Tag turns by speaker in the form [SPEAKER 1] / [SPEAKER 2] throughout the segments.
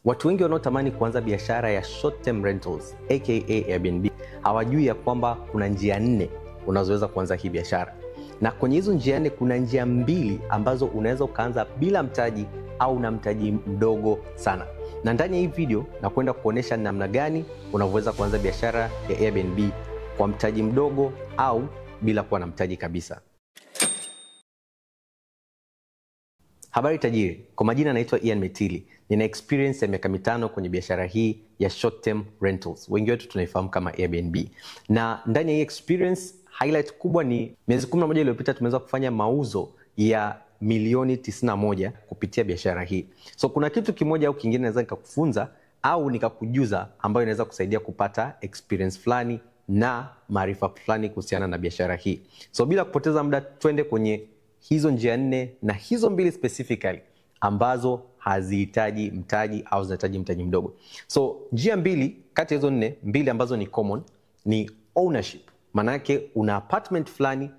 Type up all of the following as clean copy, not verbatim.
[SPEAKER 1] Watu wengi wanaotamani kuanza biashara ya short term rentals aka Airbnb hawajui ya kwamba kuna njia 4 unazoweza kuanza hii biashara. Na kwenye hizo njia 4 kuna njia 2 ambazo unaweza ukaanza bila mtaji au na mtaji mdogo sana. Na ndani ya hii video nakwenda kuonesha namna gani unaweza kuanza biashara ya Airbnb kwa mtaji mdogo au bila kuwa na mtaji kabisa. Habari tajiri, kwa majina naitwa Ian Metili. Nina experience ya miaka 5 kwenye biashara hii ya short term rentals. Wengi wetu tunaifahamu kama Airbnb. Na ndani ya hii experience, highlight kubwa ni miezi 11 iliyopita tumeweza kufanya mauzo ya milioni 91 kupitia biashara hii. So kuna kitu kimoja au kingine naweza nikakufunza au nikakujuza ambayo inaweza kusaidia kupata experience fulani na maarifa fulani kuhusiana na biashara hii. So bila kupoteza muda, twende kwenye hizo njia 4 na hizo 2 specifically ambazo hazihitaji mtaji au zinahitaji mtaji mdogo. So njia 2 kati ya hizo 4, 2 ambazo ni common ni ownership. Maana yake una apartment fulani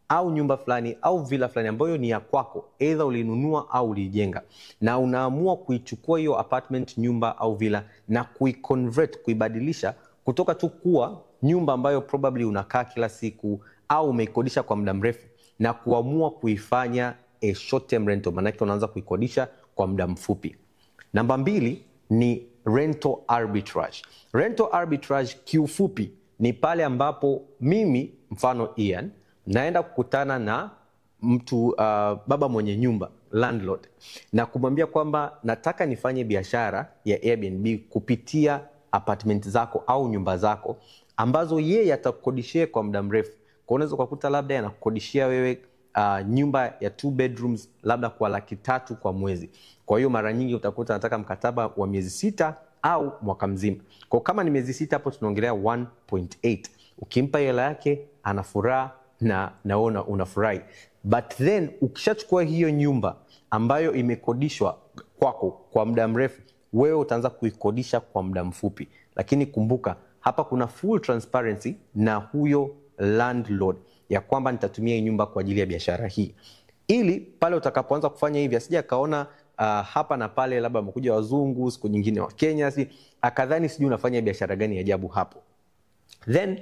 [SPEAKER 1] au nyumba fulani au villa fulani ambayo ni ya kwako, either ulinunua au ulijenga, na unaamua kuichukua hiyo apartment, nyumba au villa na kuiconvert, kuibadilisha kutoka tu kuwa nyumba ambayo probably unakaa kila siku au umeikodisha kwa muda mrefu na kuamua kuifanya a short term rental. Maana yake unaanza kuikodisha kwa muda mfupi. Namba 2 ni rental arbitrage. Rental arbitrage kiufupi ni pale ambapo mimi, mfano Ian, naenda kukutana na mtu baba mwenye nyumba, landlord, na kumwambia kwamba nataka nifanye biashara ya Airbnb kupitia apartment zako au nyumba zako ambazo yeye atakukodishia kwa muda mrefu. Kwa unaweza kukuta labda anakukodishia wewe nyumba ya 2 bedrooms labda kwa $300,000 kwa mwezi. Kwa hiyo mara nyingi utakuta anataka mkataba wa miezi 6 au mwaka mzima. Kwa kama ni miezi 6 hapo tunaongelea 1.8. Ukimpa hela yake anafuraha na naona unafurahi. But then ukishachukua hiyo nyumba ambayo imekodishwa kwako kwa muda mrefu, wewe utaanza kuikodisha kwa muda mfupi. Lakini kumbuka hapa kuna full transparency na huyo landlord ya kwamba nitatumia hii nyumba kwa ajili ya biashara hii, ili pale utakapoanza kufanya hivi asije akaona hapa na pale labda wamekuja wazungu, siku nyingine wa Kenya, akadhani sijui unafanya biashara gani ya ajabu hapo. Then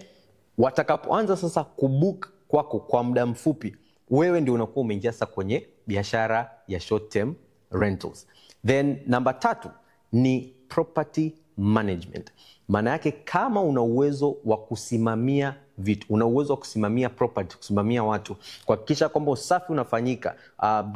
[SPEAKER 1] watakapoanza sasa kubook kwako kwa muda mfupi, wewe ndio unakuwa umeingia sasa kwenye biashara ya short term rentals. Then namba 3 ni property management. Maana yake kama una uwezo wa kusimamia vitu, una uwezo wa kusimamia property, kusimamia watu, kuhakikisha kwamba usafi unafanyika,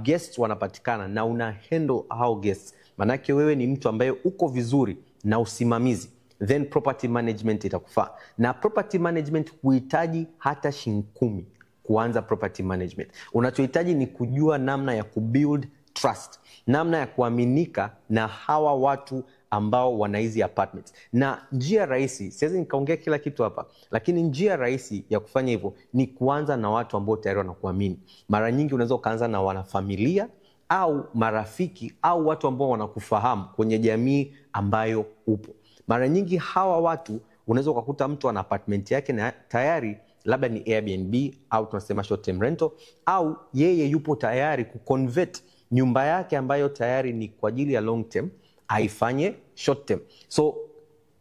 [SPEAKER 1] guests wanapatikana na una handle hao guests, maana yake wewe ni mtu ambaye uko vizuri na usimamizi, then property management itakufaa. Na property management huhitaji hata $10,000 kuanza property management. Unachohitaji ni kujua namna ya kubuild trust, namna ya kuaminika na hawa watu ambao wana hizi apartments. Na njia rahisi, siwezi nikaongea kila kitu hapa, lakini njia rahisi ya kufanya hivyo ni kuanza na watu ambao tayari wanakuamini. Mara nyingi unaweza kuanza na wanafamilia au marafiki au watu ambao wanakufahamu kwenye jamii ambayo upo. Mara nyingi hawa watu unaweza kukuta mtu ana apartment yake na tayari labda ni Airbnb au tunasema short term rental, au yeye yupo tayari kuconvert nyumba yake ambayo tayari ni kwa ajili ya long term aifanye short term. So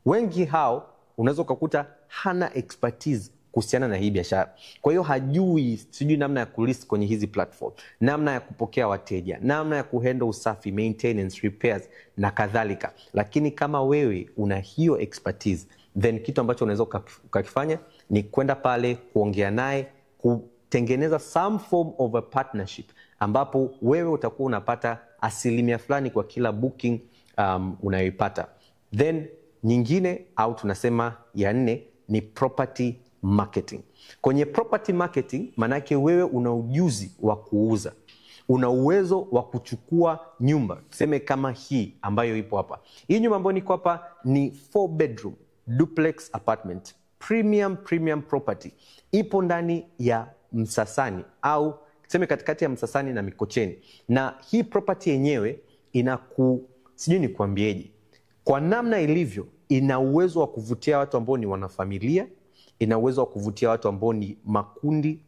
[SPEAKER 1] wengi hao unaweza kukuta hana expertise kuhusiana na hii biashara. Kwa hiyo hajui sijui namna ya kulist kwenye hizi platform, namna ya kupokea wateja, namna ya kuhandle usafi, maintenance, repairs na kadhalika. Lakini kama wewe una hiyo expertise, then kitu ambacho unaweza ukakifanya ni kwenda pale kuongea naye, kutengeneza some form of a partnership ambapo wewe utakuwa unapata asilimia fulani kwa kila booking unayoipata. Then nyingine au tunasema ya 4 ni property marketing. Kwenye property marketing manake wewe una ujuzi wa kuuza, una uwezo wa kuchukua nyumba, tuseme kama hii ambayo ipo hapa. Hii nyumba ambayo niko hapa ni 4 bedroom duplex apartment, premium property, ipo ndani ya Msasani au tuseme katikati ya Msasani na Mikocheni. Na hii property yenyewe sijui nikuambieje, kwa namna ilivyo ina uwezo wa kuvutia watu ambao ni wanafamilia, ina uwezo wa kuvutia watu ambao ni makundi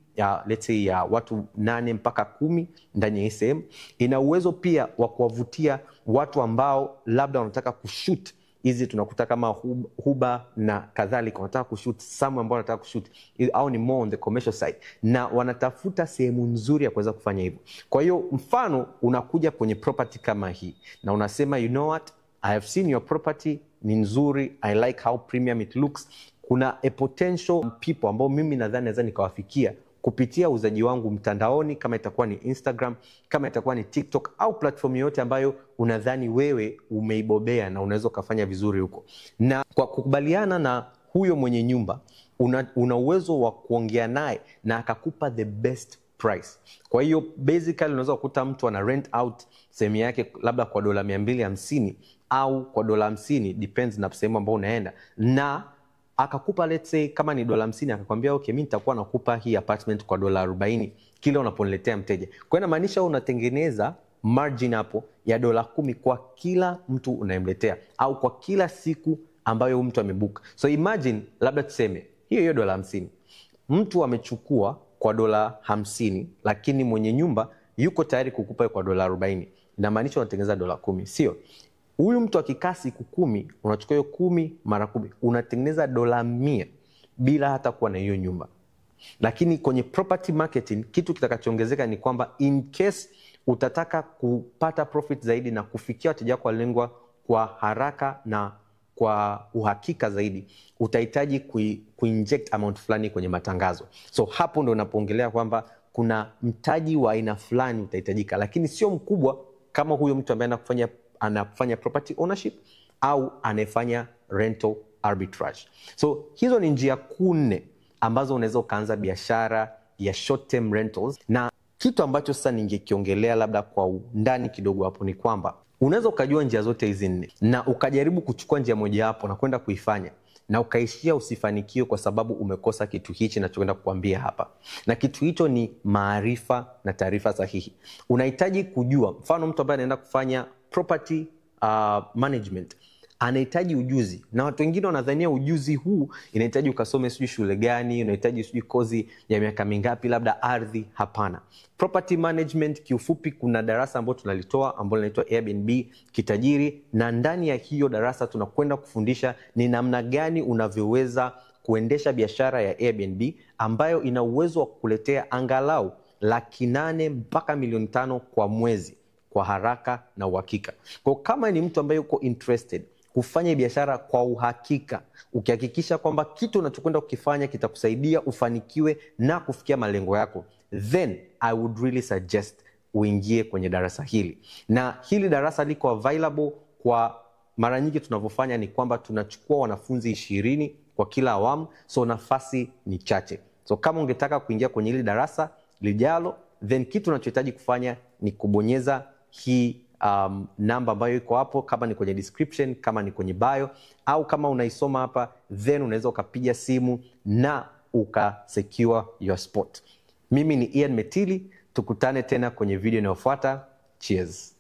[SPEAKER 1] let's say ya watu 8 mpaka 10 ndani ya sehemu. Ina uwezo pia wa kuwavutia watu ambao labda wanataka kushoot hizi tunakuta kama Huba na kadhalika, wanataka kushoot some ambao wanataka kushoot au ni more on the commercial side, na wanatafuta sehemu nzuri ya kuweza kufanya hivyo. Kwa hiyo mfano unakuja kwenye property kama hii na unasema you know what, I have seen your property, ni nzuri, I like how premium it looks. Kuna a potential people ambao mimi nadhani naweza nikawafikia kupitia uzaji wangu mtandaoni, kama itakuwa ni Instagram, kama itakuwa ni TikTok au platform yote ambayo unadhani wewe umeibobea na unaweza kufanya vizuri huko. Na kwa kukubaliana na huyo mwenye nyumba, una uwezo wa kuongea naye na akakupa the best price. Kwa hiyo basically unaweza kukuta mtu ana rent out sehemu yake labda kwa $250 au kwa $50, depends na sehemu ambayo unaenda, na akakupa let's say kama ni $50, akakwambia okay, mimi nitakuwa nakupa hii apartment kwa $40 kila unaponiletea mteja. Kwa hiyo inamaanisha unatengeneza margin hapo ya $10 kwa kila mtu unayemletea au kwa kila siku ambayo mtu amebuka. So imagine labda tuseme hiyo $50 mtu amechukua kwa $50, lakini mwenye nyumba yuko tayari kukupa kwa $40. Inamaanisha unatengeneza $10, sio? Huyu mtu akikaa siku 10, unachukua hiyo 10 mara 10, unatengeneza $100 bila hata kuwa na hiyo nyumba. Lakini kwenye property marketing kitu kitakachoongezeka ni kwamba in case utataka kupata profit zaidi na kufikia wateja wako walengwa kwa haraka na kwa uhakika zaidi, utahitaji kuinject amount fulani kwenye matangazo. So hapo ndo unapoongelea kwamba kuna mtaji wa aina fulani utahitajika, lakini sio mkubwa kama huyo mtu ambaye anafanya property ownership au anafanya rental arbitrage. So hizo ni njia 4 ambazo unaweza ukaanza biashara ya short term rentals. Na kitu ambacho sasa ningekiongelea labda kwa undani kidogo hapo ni kwamba unaweza ukajua njia zote hizi 4 na ukajaribu kuchukua njia moja hapo na kwenda kuifanya na ukaishia usifanikiwe kwa sababu umekosa kitu hichi nachokwenda kukuambia hapa. Na kitu hicho ni maarifa na taarifa sahihi. Unahitaji kujua, mfano mtu ambaye anaenda kufanya property management anahitaji ujuzi, na watu wengine wanadhania ujuzi huu inahitaji ukasome sijui shule gani, unahitaji sijui kozi ya miaka mingapi labda ardhi. Hapana. Property management kiufupi, kuna darasa ambalo tunalitoa ambalo linaitwa Airbnb Kitajiri, na ndani ya hiyo darasa tunakwenda kufundisha ni namna gani unavyoweza kuendesha biashara ya Airbnb ambayo ina uwezo wa kukuletea angalau $800,000 mpaka $500,000 kwa mwezi kwa haraka na uhakika. Kwa kama ni mtu ambaye uko interested kufanya biashara kwa uhakika, ukihakikisha kwamba kitu unachokwenda kukifanya kitakusaidia ufanikiwe na kufikia malengo yako, then I would really suggest uingie kwenye darasa hili. Na hili darasa liko available kwa mara nyingi tunavyofanya ni kwamba tunachukua wanafunzi 20 kwa kila awamu, so nafasi ni chache. So kama ungetaka kuingia kwenye hili darasa lijalo, then kitu unachohitaji kufanya ni kubonyeza hii namba ambayo iko hapo, kama ni kwenye description, kama ni kwenye bio, au kama unaisoma hapa, then unaweza ukapiga simu na ukasecure your spot. Mimi ni Ian Metili, tukutane tena kwenye video inayofuata. Cheers.